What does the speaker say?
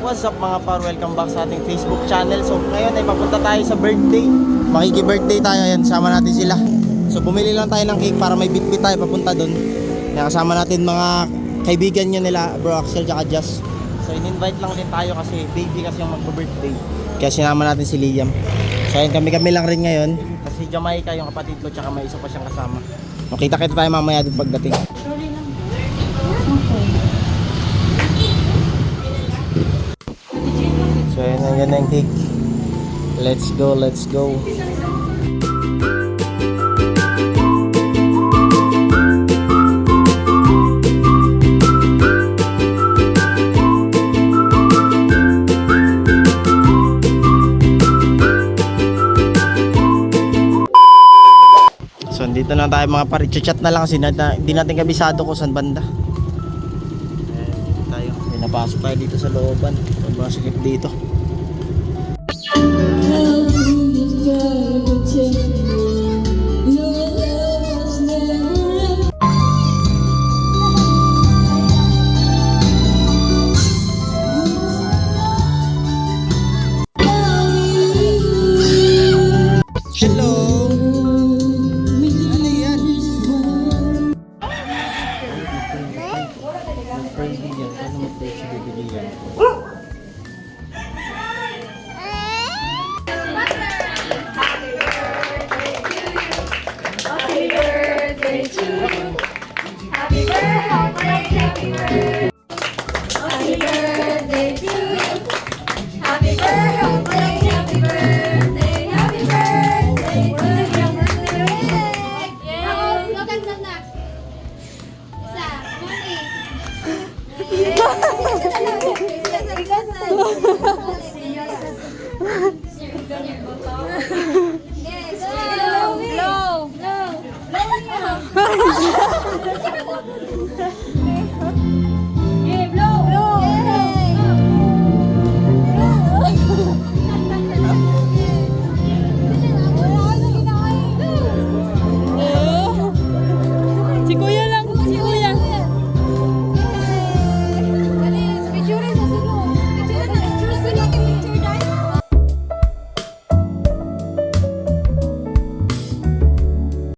What's up mga par? Welcome back sa ating Facebook channel. So ngayon ay papunta tayo sa birthday. Makiki-birthday tayo. Ayan, sama natin sila. So bumili lang tayo ng cake para may bitbit tayo papunta doon. Kasama natin mga kaibigan nyo nila, Bro Axel tsaka Jazz. So in-invite lang din tayo kasi baby kasi yung magbe-birthday. Kaya sinama natin si Liam. So ayun, kami lang rin ngayon. Kasi Jamaica yung kapatid ko tsaka may isa pa siyang kasama. Makita-kita tayo mamaya doon pagdating. So yun ang ganda yung cake. Let's go, let's go. So dito na tayo mga pare. Chat na lang kasi hindi natin kabisado kung saan banda. Dito tayo. Pinapasok tayo dito sa looban. Mga sikip dito. Hello. Ano yan? Paano mag-pray si Baby Liam? Happy birthday